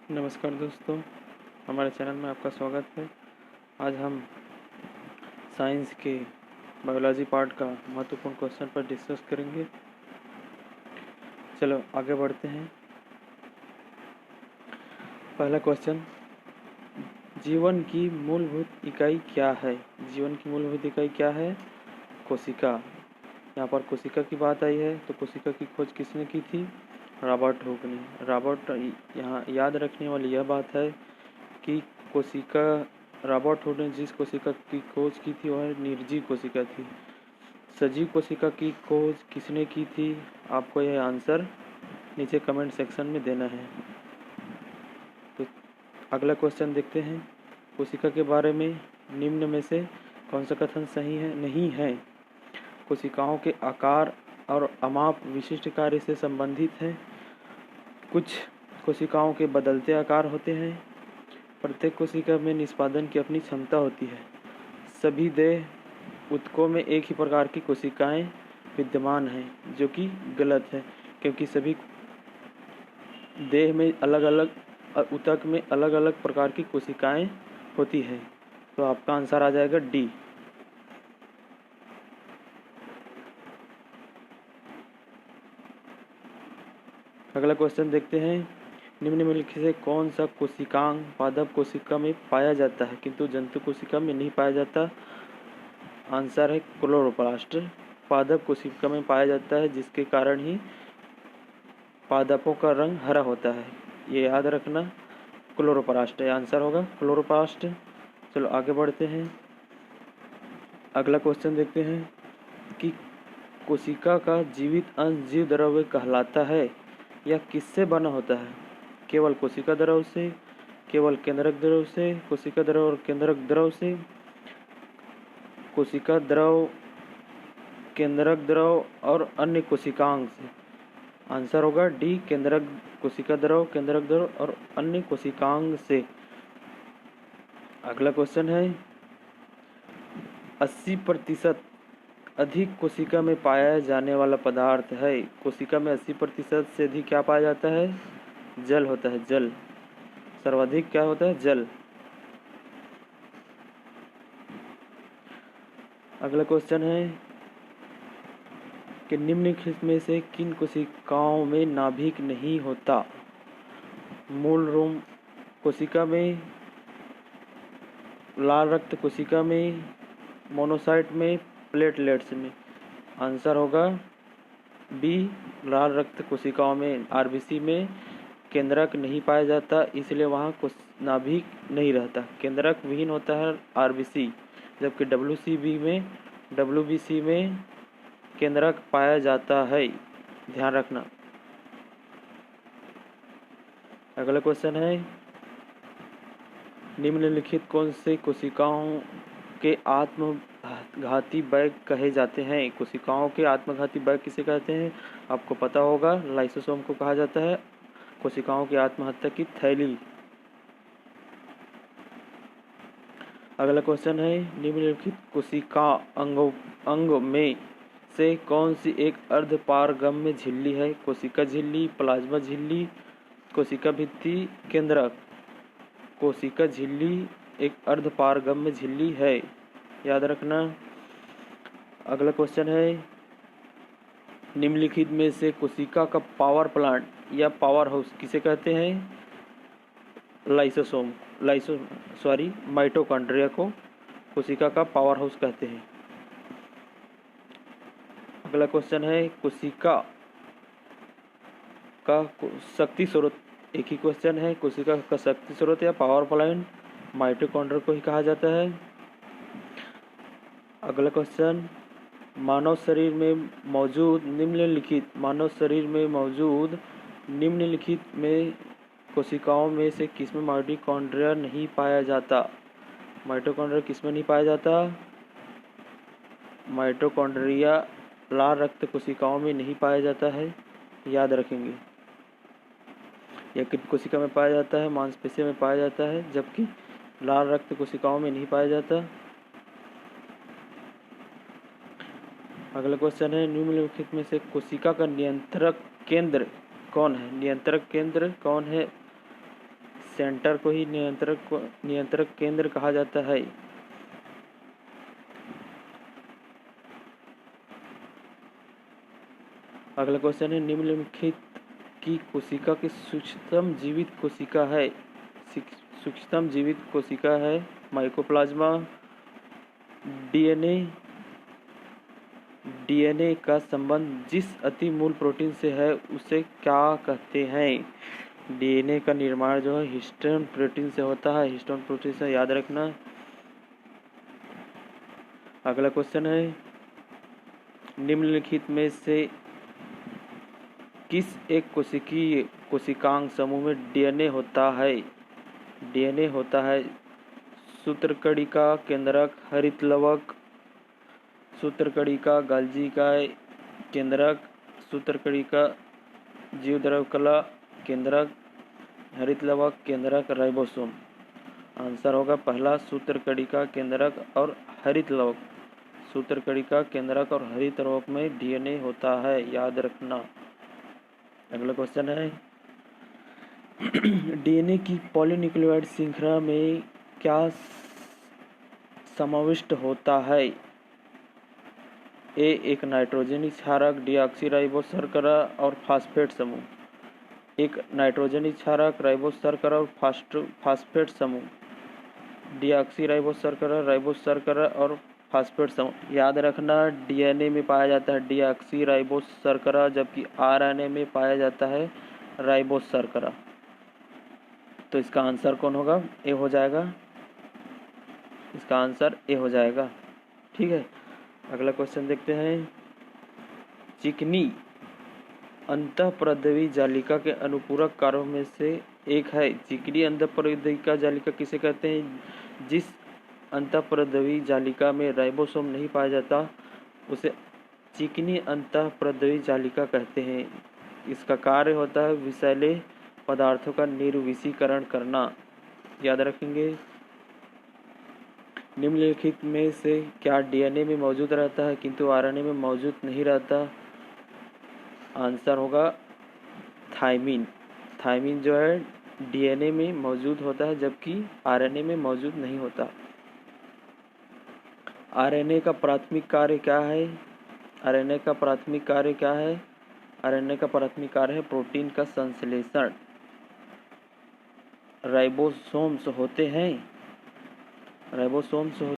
नमस्कार दोस्तों, हमारे चैनल में आपका स्वागत है। आज हम साइंस के बायोलॉजी पार्ट का महत्वपूर्ण क्वेश्चन पर डिस्कस करेंगे। चलो आगे बढ़ते हैं। पहला क्वेश्चन, जीवन की मूलभूत इकाई क्या है? जीवन की मूलभूत इकाई क्या है? कोशिका। यहाँ पर कोशिका की बात आई है, तो कोशिका की खोज किसने की थी? रॉबर्ट हुक ने। रॉबर्ट, यहाँ याद रखने वाली यह बात है कि रॉबर्ट हुक ने जिस कोशिका की खोज की थी वह निर्जीव कोशिका थी। सजीव कोशिका की खोज किसने की थी? आपको यह आंसर नीचे कमेंट सेक्शन में देना है। तो अगला क्वेश्चन देखते हैं। कोशिका के बारे में निम्न में से कौन सा कथन सही है नहीं है? कोशिकाओं के आकार और अमाप विशिष्ट कार्य से संबंधित है। कुछ कोशिकाओं के बदलते आकार होते हैं। प्रत्येक कोशिका में निष्पादन की अपनी क्षमता होती है। सभी देह ऊतकों में एक ही प्रकार की कोशिकाएं विद्यमान हैं, जो कि गलत है, क्योंकि सभी देह में अलग अलग ऊतक में अलग अलग प्रकार की कोशिकाएं होती हैं। तो आपका आंसर आ जाएगा डी। अगला क्वेश्चन देखते हैं। निम्नलिखित से कौन सा कोशिकांग पादप कोशिका में पाया जाता है किंतु जंतु कोशिका में नहीं पाया जाता? आंसर है क्लोरोप्लास्ट। पादप कोशिका में पाया जाता है, जिसके कारण ही पादपों का रंग हरा होता है। ये याद रखना, क्लोरोप्लास्ट आंसर होगा, क्लोरोप्लास्ट। चलो आगे बढ़ते हैं। अगला क्वेश्चन देखते हैं कि कोशिका का जीवित अंश जीव द्रव्य कहलाता है या किससे बना होता है? केवल कोशिका द्रव से, केवल केंद्रक द्रव से, कोशिका द्रव और केंद्रक द्रव से, कोशिका द्रव, केंद्रक द्रव और अन्य कोशिकांग से। आंसर होगा डी, केंद्रक, कोशिका द्रव, केंद्रक द्रव और अन्य कोशिकांग से। अगला क्वेश्चन है, 80% अधिक कोशिका में पाया जाने वाला पदार्थ है। कोशिका में 80% से अधिक क्या पाया जाता है? जल होता है, जल। सर्वाधिक क्या होता है? जल। अगला क्वेश्चन है कि निम्नलिखित में से किन कोशिकाओं में नाभिक नहीं होता? मूल रोम कोशिका में, लाल रक्त कोशिका में, मोनोसाइट में, प्लेटलेट्स में। आंसर होगा बी, लाल रक्त कोशिकाओं में, आरबीसी में केंद्रक नहीं पाया जाता, इसलिए वहाँ नाभिक नहीं रहता। केंद्रक विहीन होता है आरबीसी, जबकि डब्ल्यूबीसी में केंद्रक पाया जाता है। ध्यान रखना। अगला क्वेश्चन है, निम्नलिखित कौन से कोशिकाओं के आत्मघाती बैग कहे जाते हैं? कोशिकाओं के आत्मघाती बैग किसे कहते हैं? आपको पता होगा, लाइसोसोम को कहा जाता है कोशिकाओं की आत्महत्या की थैली। अगला क्वेश्चन है, निम्नलिखित कोशिका अंग में से कौन सी एक अर्धपारगम्य झिल्ली है? कोशिका झिल्ली, प्लाज्मा झिल्ली, कोशिका भित्ति, केंद्रक। कोशिका झिल्ली एक अर्धपारगम्य झिल्ली है, याद रखना। अगला क्वेश्चन है, निम्नलिखित में से कोशिका का पावर प्लांट या पावर हाउस किसे कहते हैं? माइटोकॉन्ड्रिया को कोशिका का पावर हाउस कहते हैं। अगला क्वेश्चन है, कोशिका का शक्ति स्रोत, एक ही क्वेश्चन है, कोशिका का शक्ति स्रोत या पावर प्लांट माइटोकॉन्ड्रिया को ही कहा जाता है। अगला क्वेश्चन, मानव शरीर में मौजूद निम्नलिखित में कोशिकाओं में से किसमें माइटोकॉन्ड्रिया नहीं पाया जाता? माइटोकॉन्ड्रिया किसमें नहीं पाया जाता? माइटोकॉन्ड्रिया लाल रक्त कोशिकाओं में नहीं पाया जाता है, याद रखेंगे। यह किन कोशिका में पाया जाता है? मांसपेशी में पाया जाता है, जबकि लाल रक्त कोशिकाओं में नहीं पाया जाता। अगला क्वेश्चन है, निम्नलिखित में से कोशिका का नियंत्रक केंद्र कौन है? नियंत्रक केंद्र कौन है? सेंटर को ही नियंत्रक केंद्र कहा जाता है। अगला क्वेश्चन है, निम्नलिखित की कोशिका की सूक्ष्मतम जीवित कोशिका है। सूक्ष्मतम जीवित कोशिका है माइकोप्लाज्मा। डीएनए का संबंध जिस अति मूल प्रोटीन से है उसे क्या कहते हैं? डीएनए का निर्माण जो है हिस्टोन प्रोटीन से होता है। हिस्टोन प्रोटीन से याद रखना। अगला क्वेश्चन है, निम्नलिखित में से किस एक कोशिकांग समूह में डीएनए होता है? डीएनए होता है सूत्रकणिका, केंद्रक, हरितलवक, सूत्रकणिका, गाल्जी का केंद्रक, सूत्रकणिका, जीवद्रव्यकला केंद्रक, हरितलवक केंद्रक, राइबोसोम। आंसर होगा पहला, सूत्रकणिका, केंद्रक और हरितलवक। सूत्रकणिका, केंद्रक और हरितलवक में डीएनए होता है, याद रखना। अगला क्वेश्चन है, डीएनए की पॉलीन्यूक्लियोटाइड श्रृंखला में क्या समाविष्ट होता है? ए एक नाइट्रोजनी क्षारक, डीऑक्सीराइबोस शर्करा और फास्फेट समूह। एक नाइट्रोजनी क्षारक, राइबोस शर्करा और फास्फेट समूह। डीऑक्सीराइबोस शर्करा, राइबोस शर्करा और फास्फेट समूह। याद रखना, डीएनए में पाया जाता है डीऑक्सीराइबोस शर्करा, जबकि आरएनए में पाया जाता है राइबोस शर्करा। तो इसका आंसर कौन होगा? ए हो जाएगा। इसका आंसर ए हो जाएगा। ठीक है, अगला क्वेश्चन देखते हैं। चिकनी अंतःपरद्रवी जालिका के अनुपूरक कार्यों में से एक है। चिकनी अंतःपरद्रवी जालिका किसे कहते हैं? जिस अंतःपरद्रवी जालिका में राइबोसोम नहीं पाया जाता उसे चिकनी अंतःपरद्रवी जालिका कहते हैं। इसका कार्य होता है विषैले पदार्थों का निर्विषीकरण करना, याद रखेंगे। निम्नलिखित में से क्या डीएनए में मौजूद रहता है किंतु आरएनए में मौजूद नहीं रहता? आंसर होगा थायमिन। थायमिन जो है डीएनए में मौजूद होता है जबकि आरएनए में मौजूद नहीं होता। आरएनए का प्राथमिक कार्य क्या है? आरएनए का प्राथमिक कार्य क्या है? आरएनए का प्राथमिक कार्य है प्रोटीन का संश्लेषण। राइबोसोम्स होते हैं